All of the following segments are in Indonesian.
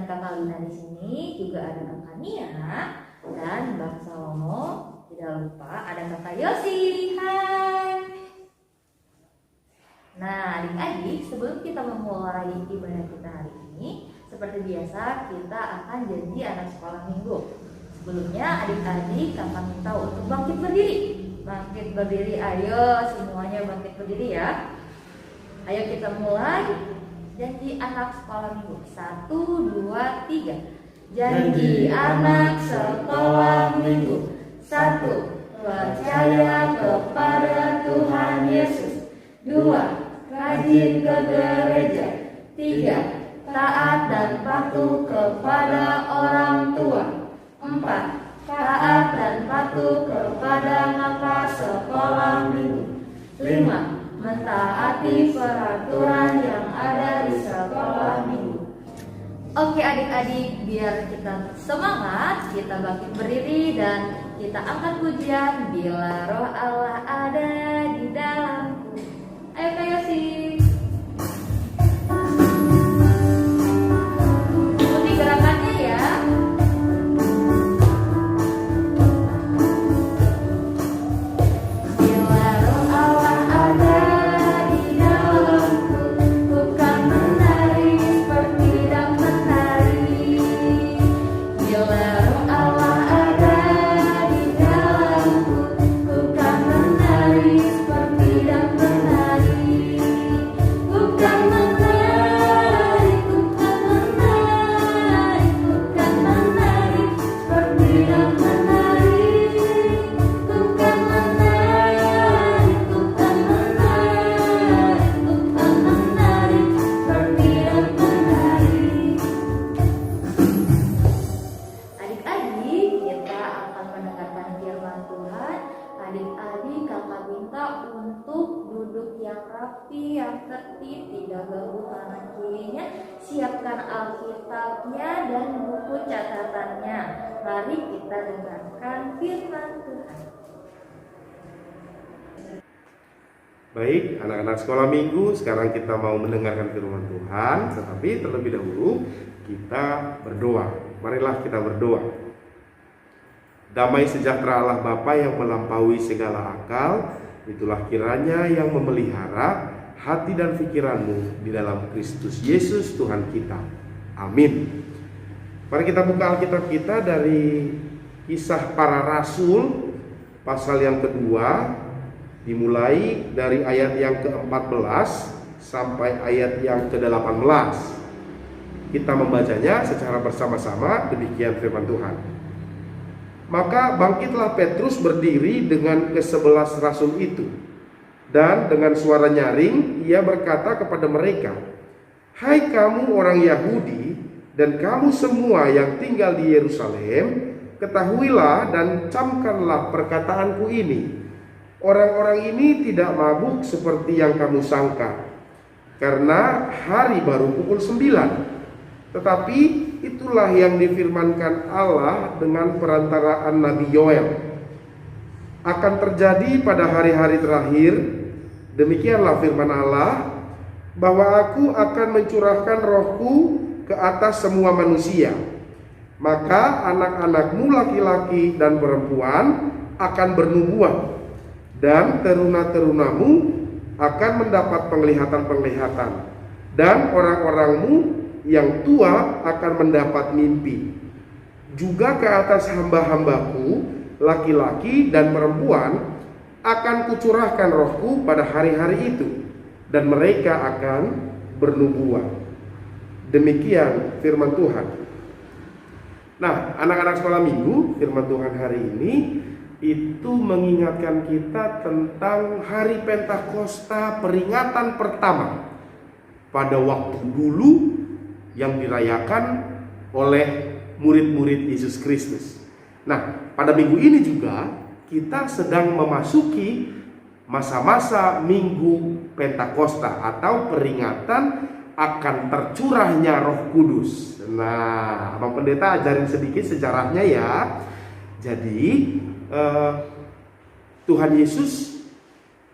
dengan Kakak Lina di sini, juga ada Kakak Nia dan Bang Salomo. Tidak lupa ada Kakak Yosi. Hai. Nah, adik-adik, sebelum kita memulai ibadah kita hari ini, seperti biasa kita akan janji anak sekolah minggu. Sebelumnya adik-adik kakak minta untuk bangkit berdiri. Bangkit berdiri, ayo semuanya bangkit berdiri ya. Ayo kita mulai janji anak sekolah minggu. 1, 2, 3. Janji anak sekolah minggu. 1. Percaya kepada Tuhan Yesus. 2. Rajin ke gereja. 3. Taat dan patuh kepada orang tua. 4. Taat dan patuh kepada mata sekolah minggu. 5. Mentaati peraturan yang ada di sekolah minggu. Oke adik-adik, biar kita semangat, kita bangkit berdiri dan kita angkat pujian Bila Roh Allah ada di dalamku. Ayo Kak Yosi. Ikuti gerakannya ya. Bila Roh Allah ada di dalamku, bukan menari seperti dan menari. Bila Roh Allah ada di dalamku, bukan menari seperti dan menari. Rapi, yang tertib, tidak ganggu kanan kirinya. Siapkan Alkitabnya dan buku catatannya. Mari kita dengarkan firman Tuhan. Baik, anak-anak sekolah minggu, sekarang kita mau mendengarkan firman Tuhan. Tetapi terlebih dahulu kita berdoa. Marilah kita berdoa. Damai sejahtera Allah Bapa yang melampaui segala akal, itulah kiranya yang memelihara hati dan pikiranmu di dalam Kristus Yesus Tuhan kita. Amin. Mari kita buka Alkitab kita dari Kisah Para Rasul pasal yang kedua, dimulai dari ayat yang ke-14 sampai ayat yang ke-18. Kita membacanya secara bersama-sama, demikian firman Tuhan. Maka bangkitlah Petrus berdiri dengan ke-11 rasul itu, dan dengan suara nyaring ia berkata kepada mereka, "Hai kamu orang Yahudi dan kamu semua yang tinggal di Yerusalem, ketahuilah dan camkanlah perkataanku ini. Orang-orang ini tidak mabuk seperti yang kamu sangka, karena hari baru pukul 9. Tetapi itulah yang difirmankan Allah dengan perantaraan Nabi Yoel. Akan terjadi pada hari-hari terakhir, demikianlah firman Allah, bahwa aku akan mencurahkan rohku ke atas semua manusia. Maka anak-anakmu laki-laki dan perempuan akan bernubuat, dan teruna-terunamu akan mendapat penglihatan-penglihatan, dan orang-orangmu yang tua akan mendapat mimpi. Juga ke atas hamba-hambaku laki-laki dan perempuan akan kucurahkan rohku pada hari-hari itu, dan mereka akan bernubuat." Demikian firman Tuhan. Nah, anak-anak sekolah minggu, firman Tuhan hari ini itu mengingatkan kita tentang hari Pentakosta, peringatan pertama pada waktu dulu yang dirayakan oleh murid-murid Yesus Kristus. Nah, pada minggu ini juga kita sedang memasuki masa-masa Minggu Pentakosta atau peringatan akan tercurahnya Roh Kudus. Nah, Abang Pendeta ajarin sedikit sejarahnya ya. Jadi Tuhan Yesus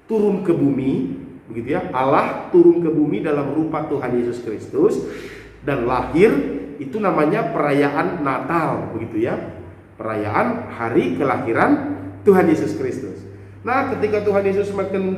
turun ke bumi, begitu ya. Allah turun ke bumi dalam rupa Tuhan Yesus Kristus dan lahir itu namanya perayaan Natal, begitu ya. Perayaan hari kelahiran Tuhan Yesus Kristus. Nah, ketika Tuhan Yesus semakin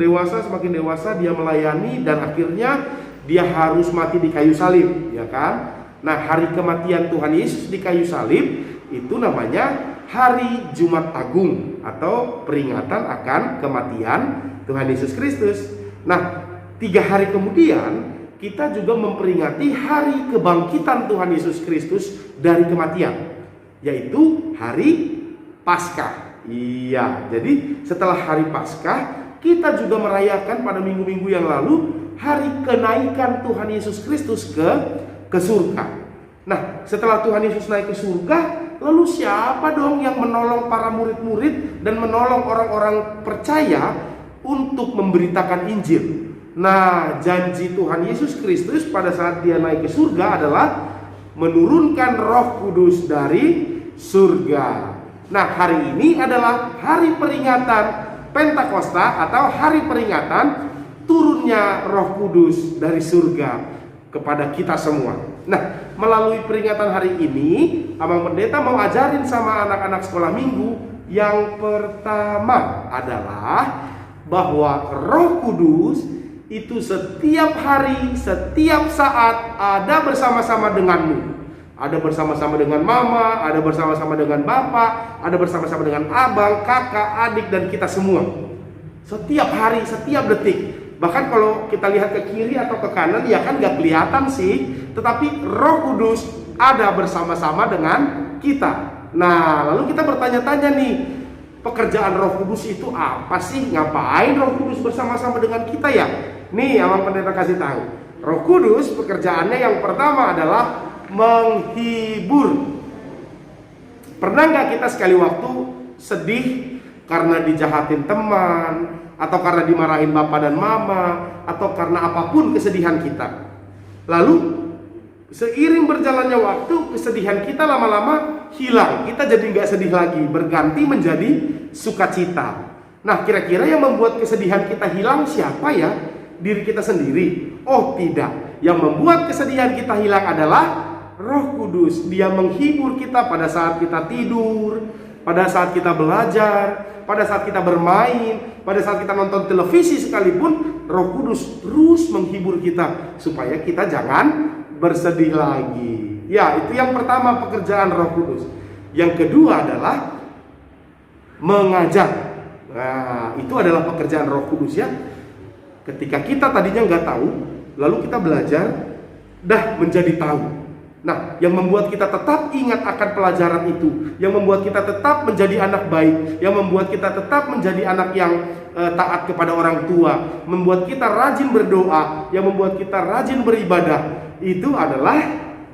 dewasa dia melayani dan akhirnya dia harus mati di kayu salib, ya kan? Nah, hari kematian Tuhan Yesus di kayu salib itu namanya hari Jumat Agung atau peringatan akan kematian Tuhan Yesus Kristus. Nah, 3 hari kemudian kita juga memperingati hari kebangkitan Tuhan Yesus Kristus dari kematian, yaitu hari Paskah. Iya, jadi setelah hari Paskah kita juga merayakan pada minggu-minggu yang lalu hari kenaikan Tuhan Yesus Kristus ke surga. Nah, setelah Tuhan Yesus naik ke surga, lalu siapa dong yang menolong para murid-murid dan menolong orang-orang percaya untuk memberitakan Injil? Nah, janji Tuhan Yesus Kristus pada saat dia naik ke surga adalah menurunkan Roh Kudus dari surga. Nah, hari ini adalah hari peringatan Pentakosta atau hari peringatan turunnya Roh Kudus dari surga kepada kita semua. Nah, melalui peringatan hari ini, Abang Pendeta mau ajarin sama anak-anak sekolah minggu. Yang pertama adalah bahwa Roh Kudus itu setiap hari, setiap saat ada bersama-sama denganmu. Ada bersama-sama dengan mama, ada bersama-sama dengan bapak, ada bersama-sama dengan abang, kakak, adik, dan kita semua. Setiap hari, setiap detik. Bahkan kalau kita lihat ke kiri atau ke kanan, ya kan gak kelihatan sih, tetapi Roh Kudus ada bersama-sama dengan kita. Nah, lalu kita bertanya-tanya nih, pekerjaan Roh Kudus itu apa sih? Ngapain Roh Kudus bersama-sama dengan kita ya? Nih, Abang Pendeta kasih tahu. Roh Kudus pekerjaannya yang pertama adalah menghibur. Pernah nggak kita sekali waktu sedih karena dijahatin teman, atau karena dimarahin bapak dan mama, atau karena apapun kesedihan kita? Lalu seiring berjalannya waktu, kesedihan kita lama-lama hilang. Kita jadi nggak sedih lagi, berganti menjadi sukacita. Nah, kira-kira yang membuat kesedihan kita hilang siapa ya? Diri kita sendiri? Oh tidak, yang membuat kesedihan kita hilang adalah Roh Kudus. Dia menghibur kita pada saat kita tidur, pada saat kita belajar, pada saat kita bermain, pada saat kita nonton televisi sekalipun. Roh Kudus terus menghibur kita supaya kita jangan bersedih lagi. Ya, itu yang pertama, pekerjaan Roh Kudus. Yang kedua adalah mengajar. Nah, itu adalah pekerjaan Roh Kudus ya. Ketika kita tadinya nggak tahu, lalu kita belajar, dah menjadi tahu. Nah, yang membuat kita tetap ingat akan pelajaran itu, yang membuat kita tetap menjadi anak baik, yang membuat kita tetap menjadi anak yang taat kepada orang tua, membuat kita rajin berdoa, yang membuat kita rajin beribadah, itu adalah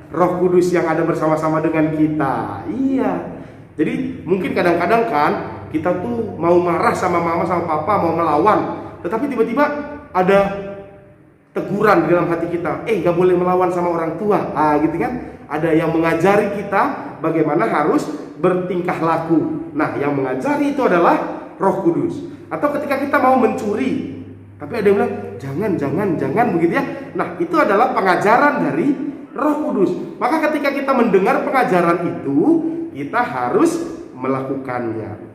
Roh Kudus yang ada bersama-sama dengan kita. Iya. Jadi mungkin kadang-kadang kan kita tuh mau marah sama mama sama papa, mau melawan, tetapi tiba-tiba ada teguran di dalam hati kita, gak boleh melawan sama orang tua, gitu kan? Ada yang mengajari kita bagaimana harus bertingkah laku. Nah, yang mengajari itu adalah Roh Kudus. Atau ketika kita mau mencuri, tapi ada yang bilang jangan begitu ya. Nah, itu adalah pengajaran dari Roh Kudus. Maka ketika kita mendengar pengajaran itu, kita harus melakukannya.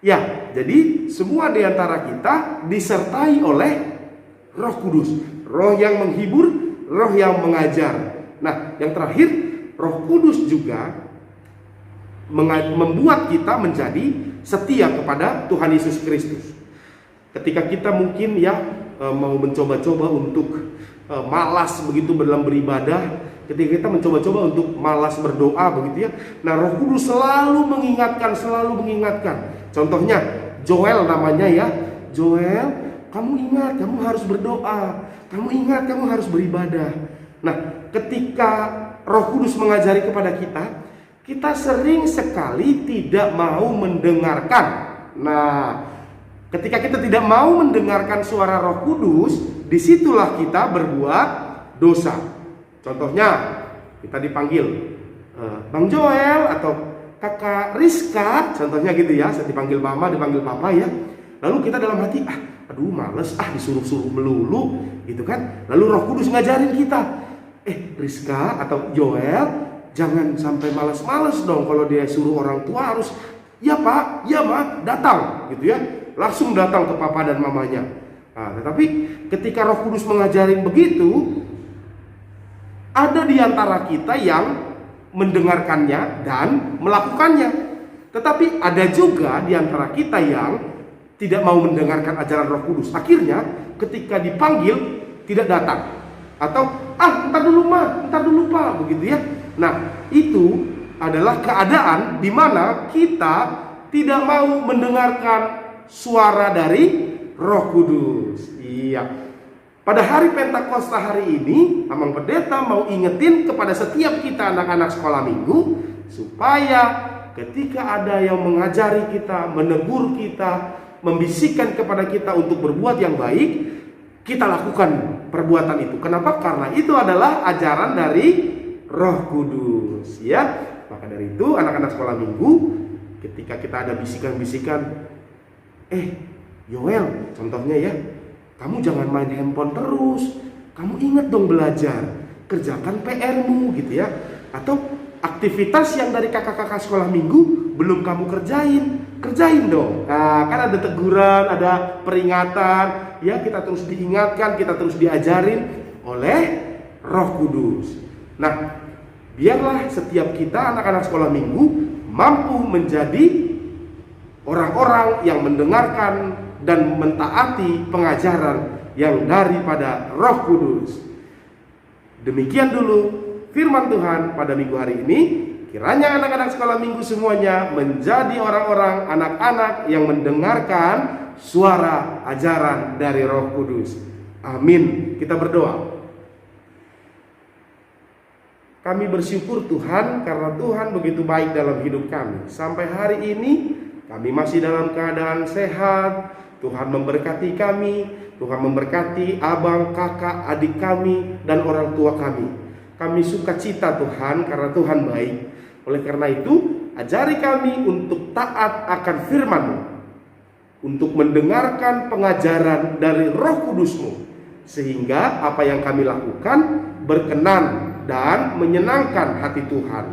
Ya, jadi semua di antara kita disertai oleh Roh Kudus, Roh yang menghibur, Roh yang mengajar. Nah, yang terakhir, Roh Kudus juga membuat kita menjadi setia kepada Tuhan Yesus Kristus. Ketika kita mungkin ya mau mencoba-coba untuk malas begitu dalam beribadah, ketika kita mencoba-coba untuk malas berdoa begitu ya, nah Roh Kudus selalu mengingatkan. Contohnya Joel namanya ya, Joel, kamu ingat, kamu harus berdoa. Kamu ingat, kamu harus beribadah. Nah, ketika Roh Kudus mengajari kepada kita, kita sering sekali tidak mau mendengarkan. Nah, ketika kita tidak mau mendengarkan suara Roh Kudus, disitulah kita berbuat dosa. Contohnya, kita dipanggil Bang Joel atau Kakak Rizka, contohnya gitu ya, dipanggil mama, dipanggil papa ya. Lalu kita dalam hati, aduh males, disuruh-suruh melulu gitu kan. Lalu Roh Kudus ngajarin kita, Rizka atau Joel, jangan sampai malas-malas dong kalau dia suruh orang tua harus, ya Pak, ya Ma, datang gitu ya. Langsung datang ke papa dan mamanya. Nah, tetapi ketika Roh Kudus mengajarin begitu, ada di antara kita yang mendengarkannya dan melakukannya. Tetapi ada juga di antara kita yang tidak mau mendengarkan ajaran Roh Kudus. Akhirnya ketika dipanggil tidak datang. Atau entar dulu Ma, entar dulu Pak, begitu ya. Nah, itu adalah keadaan di mana kita tidak mau mendengarkan suara dari Roh Kudus. Iya. Pada hari Pentakosta hari ini, Amang Pendeta mau ingetin kepada setiap kita anak-anak sekolah minggu, supaya ketika ada yang mengajari kita, menegur kita, membisikkan kepada kita untuk berbuat yang baik, kita lakukan perbuatan itu. Kenapa? Karena itu adalah ajaran dari Roh Kudus, ya. Maka dari itu anak-anak sekolah minggu, ketika kita ada bisikan-bisikan, Yoel, contohnya ya, kamu jangan main handphone terus, kamu ingat dong belajar, kerjakan PR-mu gitu ya. Atau aktivitas yang dari kakak-kakak sekolah minggu belum kamu kerjain dong. Nah, kan ada teguran, ada peringatan, ya, kita terus diingatkan, kita terus diajarin oleh Roh Kudus. Nah, biarlah setiap kita anak-anak sekolah minggu mampu menjadi orang-orang yang mendengarkan dan mentaati pengajaran yang daripada Roh Kudus. Demikian dulu firman Tuhan pada minggu hari ini. Kiranya anak-anak sekolah minggu semuanya menjadi orang-orang, anak-anak yang mendengarkan suara ajaran dari Roh Kudus. Amin. Kita berdoa. Kami bersyukur Tuhan karena Tuhan begitu baik dalam hidup kami. Sampai hari ini kami masih dalam keadaan sehat. Tuhan memberkati kami, Tuhan memberkati abang, kakak, adik kami, dan orang tua kami. Kami sukacita Tuhan karena Tuhan baik. Oleh karena itu, ajari kami untuk taat akan firman-Mu, untuk mendengarkan pengajaran dari Roh Kudus-Mu, sehingga apa yang kami lakukan berkenan dan menyenangkan hati Tuhan.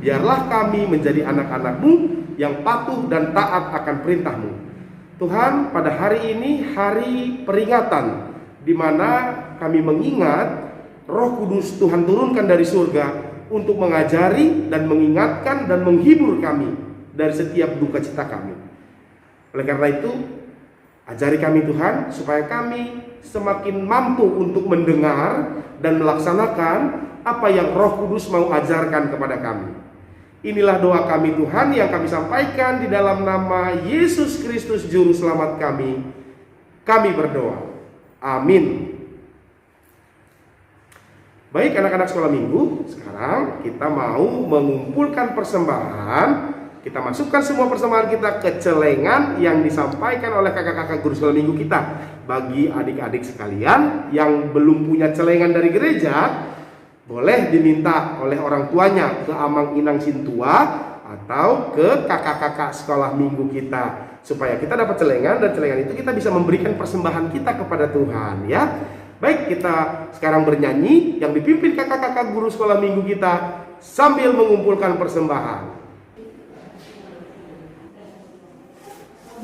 Biarlah kami menjadi anak-anak-Mu yang patuh dan taat akan perintah-Mu. Tuhan, pada hari ini hari peringatan, di mana kami mengingat Roh Kudus Tuhan turunkan dari surga untuk mengajari dan mengingatkan dan menghibur kami dari setiap duka cita kami. Oleh karena itu, ajari kami Tuhan supaya kami semakin mampu untuk mendengar dan melaksanakan apa yang Roh Kudus mau ajarkan kepada kami. Inilah doa kami Tuhan yang kami sampaikan di dalam nama Yesus Kristus Juru Selamat kami. Kami berdoa. Amin. Baik anak-anak sekolah minggu, sekarang kita mau mengumpulkan persembahan. Kita masukkan semua persembahan kita ke celengan yang disampaikan oleh kakak-kakak guru sekolah minggu kita. Bagi adik-adik sekalian yang belum punya celengan dari gereja, boleh diminta oleh orang tuanya ke Amang Inang Sintua atau ke kakak-kakak sekolah minggu kita, supaya kita dapat celengan, dan celengan itu kita bisa memberikan persembahan kita kepada Tuhan, ya. Baik, kita sekarang bernyanyi yang dipimpin kakak-kakak guru sekolah minggu kita sambil mengumpulkan persembahan.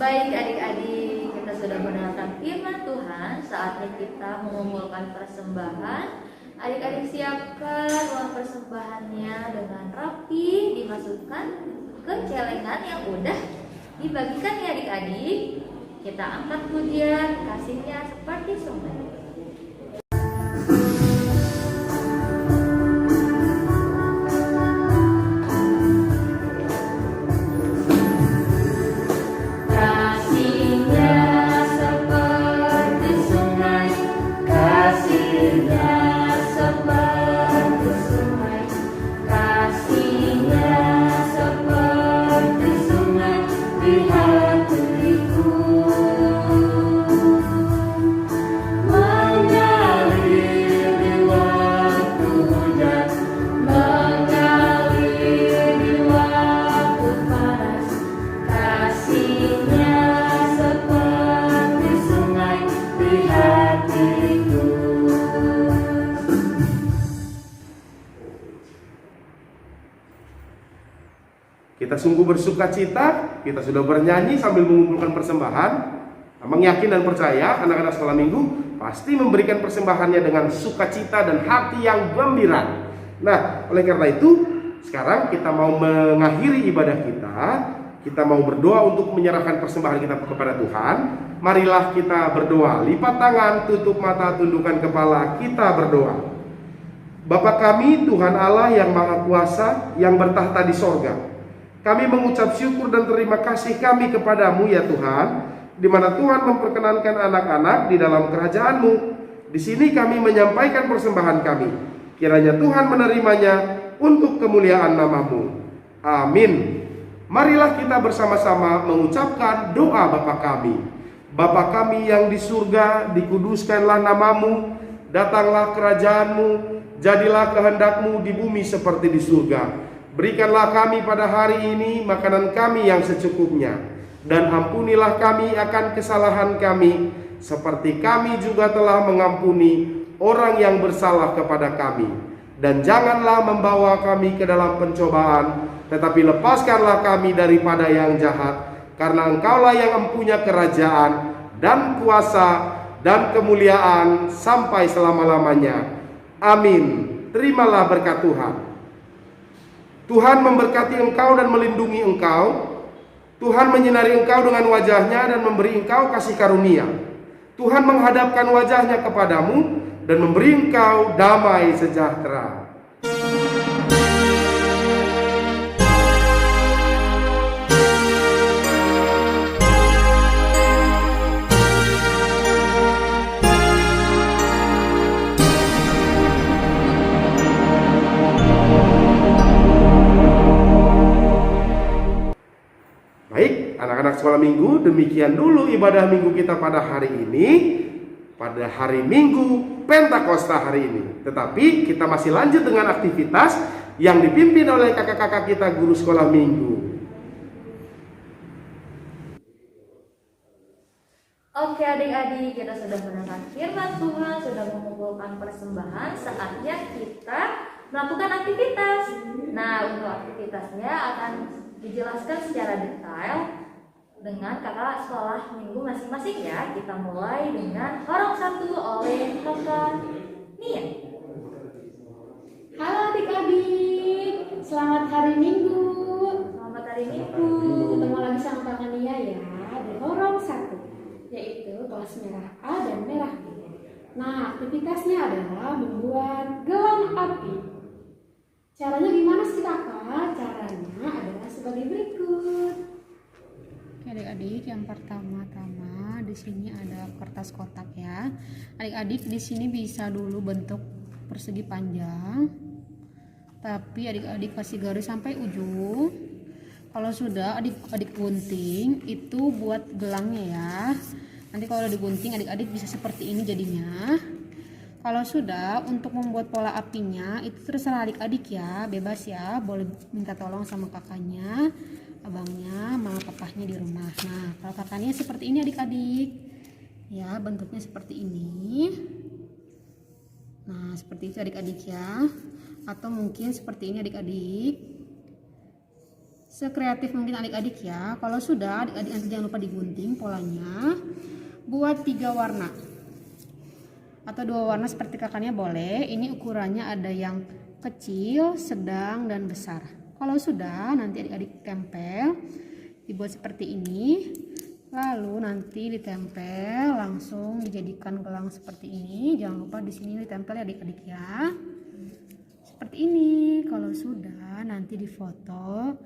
Baik adik-adik, kita sudah mendengarkan firman Tuhan. Saatnya kita mengumpulkan persembahan. Adik-adik siapkan uang persembahannya dengan rapi, dimasukkan ke celengan yang udah dibagikan ya adik-adik. Kita angkat pujian, kasihnya seperti semula. Di hatiku Kita sungguh bersuka cita, kita sudah bernyanyi sambil mengumpulkan persembahan. Abang yakin dan percaya anak-anak sekolah minggu pasti memberikan persembahannya dengan sukacita dan hati yang gembira. Nah, oleh karena itu, sekarang kita mau mengakhiri ibadah kita. Kita mau berdoa untuk menyerahkan persembahan kita kepada Tuhan. Marilah kita berdoa. Lipat tangan, tutup mata, tundukkan kepala, kita berdoa. Bapa kami, Tuhan Allah yang Maha Kuasa, yang bertahta di sorga, kami mengucap syukur dan terima kasih kami kepadamu ya Tuhan, di mana Tuhan memperkenankan anak-anak di dalam kerajaan-Mu. Di sini kami menyampaikan persembahan kami. Kiranya Tuhan menerimanya untuk kemuliaan nama-Mu. Amin. Marilah kita bersama-sama mengucapkan doa Bapa kami. Bapa kami yang di surga, dikuduskanlah nama-Mu, datanglah kerajaan-Mu, jadilah kehendak-Mu di bumi seperti di surga. Berikanlah kami pada hari ini makanan kami yang secukupnya, dan ampunilah kami akan kesalahan kami, seperti kami juga telah mengampuni orang yang bersalah kepada kami. Dan janganlah membawa kami ke dalam pencobaan, tetapi lepaskanlah kami daripada yang jahat, karena Engkaulah yang mempunyai kerajaan dan kuasa dan kemuliaan sampai selama-lamanya. Amin. Terimalah berkat Tuhan. Tuhan memberkati engkau dan melindungi engkau. Tuhan menyinari engkau dengan wajahnya dan memberi engkau kasih karunia. Tuhan menghadapkan wajahnya kepadamu dan memberi engkau damai sejahtera. Anak-anak sekolah minggu, demikian dulu ibadah minggu kita pada hari ini, pada hari Minggu Pentakosta hari ini. Tetapi kita masih lanjut dengan aktivitas yang dipimpin oleh kakak-kakak kita guru sekolah minggu. Oke adik-adik, kita sudah mendengar firman Tuhan, sudah mengumpulkan persembahan, saatnya kita melakukan aktivitas. Nah, untuk aktivitasnya akan dijelaskan secara detail dengan kakak sekolah minggu masing-masing ya. Kita mulai dengan horong 1 oleh kakak Nia. Halo adik-adik, selamat hari Minggu. Selamat hari Minggu. Ketemu lagi sama kakak Nia ya di horong 1, yaitu kelas merah A dan merah B. Nah, aktivitasnya adalah membuat gelang api. Caranya gimana sih kakak? Caranya adalah sebagai berikut. Adik-adik, yang pertama-tama di sini ada kertas kotak ya. Adik-adik di sini bisa dulu bentuk persegi panjang, tapi adik-adik kasih garis sampai ujung. Kalau sudah adik-adik gunting, itu buat gelangnya ya. Nanti kalau udah digunting adik-adik bisa seperti ini jadinya. Kalau sudah, untuk membuat pola apinya itu terserah adik-adik ya, bebas ya, boleh minta tolong sama kakaknya, abangnya, mama papahnya di rumah. Nah, kalau kakaknya seperti ini adik-adik ya, bentuknya seperti ini. Nah, seperti itu adik-adik ya, atau mungkin seperti ini adik-adik, sekreatif mungkin adik-adik ya. Kalau sudah, adik-adik nanti jangan lupa digunting polanya, buat 3 warna atau 2 warna seperti kakaknya boleh. Ini ukurannya ada yang kecil, sedang, dan besar. Kalau sudah, nanti adik-adik tempel, dibuat seperti ini, lalu nanti ditempel, langsung dijadikan gelang seperti ini. Jangan lupa di sini ditempel ya adik-adik ya, seperti ini. Kalau sudah, nanti difoto,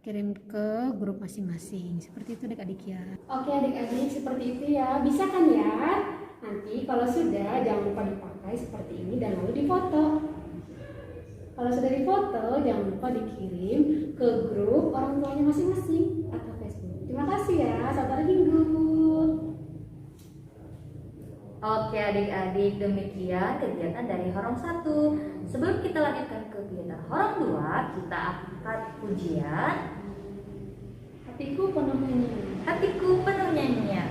kirim ke grup masing-masing, seperti itu adik-adik ya. Oke adik-adik, seperti itu ya, bisa kan ya? Nanti kalau sudah, jangan lupa dipakai seperti ini dan lalu difoto. Kalau sudah difoto, jangan lupa dikirim ke grup orang tuanya masing-masing atau Facebook. Terima kasih ya, selamat hari Minggu. Oke adik-adik, demikian kegiatan dari horong 1. Sebelum kita lanjutkan ke kegiatan horong 2, kita angkat pujian Hatiku penuh nyanyian. Hatiku penuh nyanyian.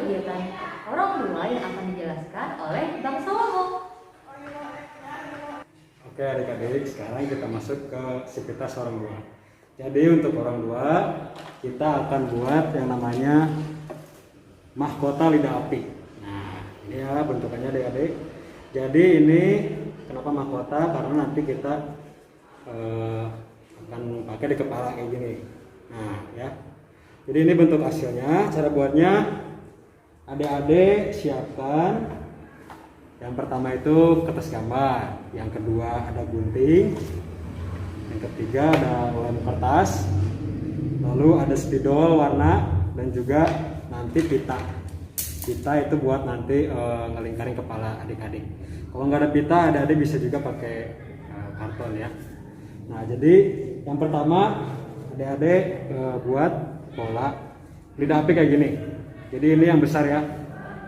kegiatan Horong 2 yang akan dijelaskan oleh Bang Salomo. Oke adik-adik, sekarang kita masuk ke sivitas Horong 2. Jadi untuk Horong 2 kita akan buat yang namanya mahkota lidah api. Nah ini ya bentukannya adik-adik. Jadi ini kenapa mahkota? Karena nanti kita akan pakai di kepala kayak gini. Nah ya. Jadi ini bentuk hasilnya. Cara buatnya adik-adik siapkan. Yang pertama itu kertas gambar, yang kedua ada gunting, yang ketiga ada lem kertas, lalu ada spidol warna dan juga nanti pita. Pita itu buat nanti ngelingkarin kepala adik-adik. Kalau nggak ada pita, adik-adik bisa juga pakai karton ya. Nah jadi yang pertama adik-adik buat pola lidah api kayak gini. Jadi ini yang besar ya.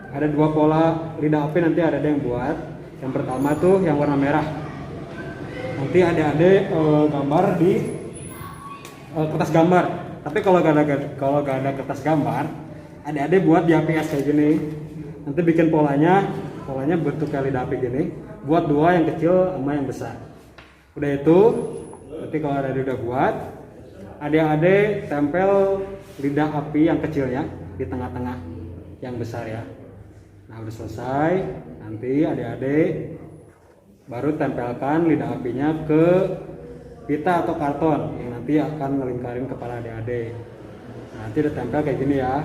Ada dua pola lidah api nanti ada yang buat. Yang pertama tuh yang warna merah. Nanti adik-adik gambar di kertas gambar. Tapi kalau gak ada kertas gambar, adik-adik buat di APS kayak gini. Nanti bikin polanya bentuk kayak lidah api gini. Buat dua yang kecil sama yang besar. Udah itu, nanti kalau adik udah buat, adik-adik tempel lidah api yang kecilnya di tengah-tengah yang besar ya. Nah udah selesai, nanti adik-adik baru tempelkan lidah apinya ke pita atau karton yang nanti akan melingkarin kepala adik-adik. Nah, nanti udah tempel kayak gini ya.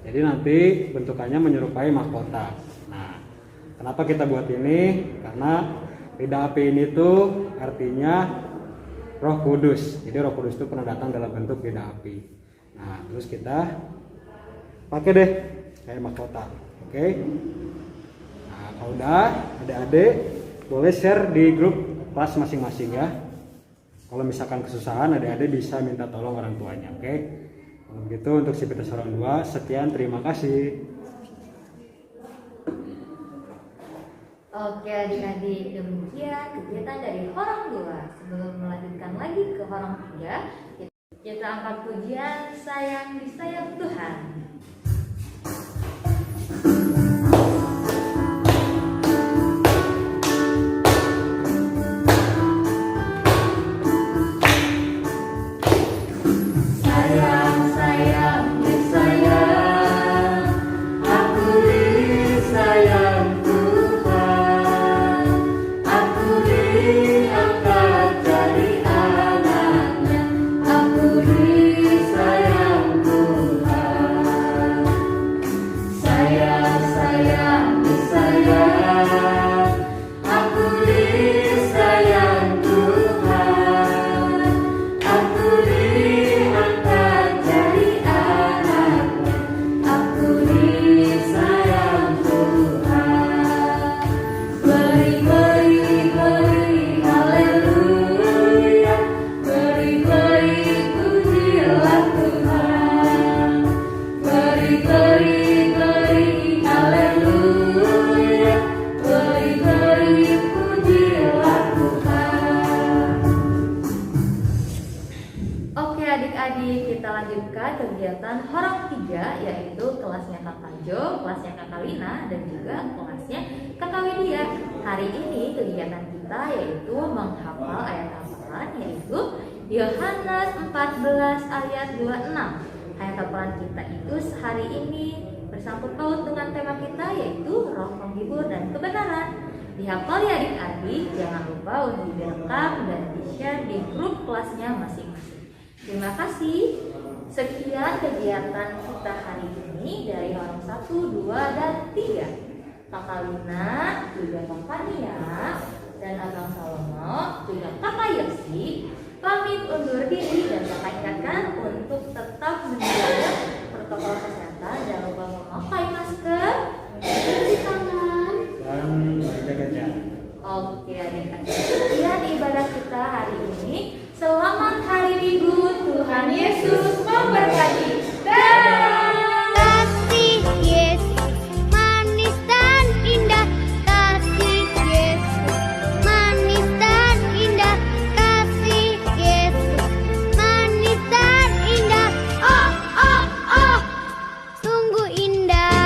Jadi nanti bentukannya menyerupai mahkota. Nah, kenapa kita buat ini? Karena lidah api ini tuh artinya Roh Kudus. Jadi Roh Kudus itu pernah datang dalam bentuk lidah api. Nah, terus kita pakai deh kayak mahkota. Oke. Nah, kalau udah adik-adik boleh share di grup kelas masing-masing ya. Kalau misalkan kesusahan, adik-adik bisa minta tolong orang tuanya. Oke. Kalau begitu untuk sivitas Horong 2 sekian, terima kasih. Oke adik-adik, demikian kegiatan dari Horong 2. Sebelum melanjutkan lagi ke Horong 3, kita angkat pujian Sayang Disayang Tuhan. Kegiatan Horong 3 yaitu kelasnya Kakak Jo, kelasnya Kakak Lina dan juga kelasnya Kakak Widya. Hari ini kegiatan kita yaitu menghafal ayat hafalan yaitu Yohanes 14 ayat 26. Ayat hafalan kita itu hari ini bersangkut paut dengan tema kita yaitu Roh Penghibur dan Kebenaran. Dihafal ya adik-adik, jangan lupa untuk direkam dan di-share di grup kelasnya masing-masing. Terima kasih. Sekian kegiatan kita hari ini dari Horong 1, 2, dan 3. Kakak Lina, juga Kakak Nia, dan Abang Salomo, juga Kakak Yosi pamit undur diri dan kakak ingatkan untuk tetap menjaga protokol kesehatan. Jangan lupa memakai masker, mencuci tangan, dan jaga jarak. Oke adik-adik.